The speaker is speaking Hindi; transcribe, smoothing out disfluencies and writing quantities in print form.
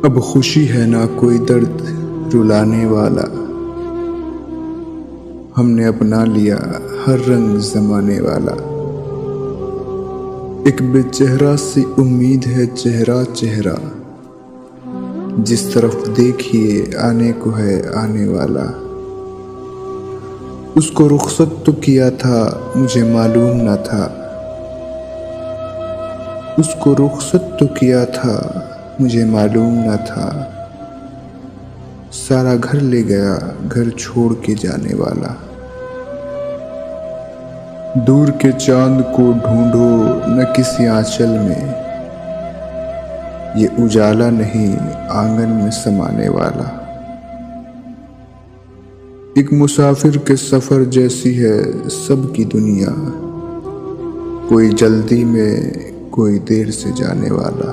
अब खुशी है ना कोई दर्द रुलाने वाला, हमने अपना लिया हर रंग जमाने वाला। एक बेचेहरा सी उम्मीद है चेहरा चेहरा, जिस तरफ देखिए आने को है आने वाला। उसको रुखसत तो किया था मुझे मालूम न था, उसको रुखसत तो किया था मुझे मालूम न था। सारा घर ले गया घर छोड़ के जाने वाला। दूर के चांद को ढूंढो न किसी आंचल में, ये उजाला नहीं आंगन में समाने वाला। एक मुसाफिर के सफर जैसी है सबकी दुनिया, कोई जल्दी में कोई देर से जाने वाला।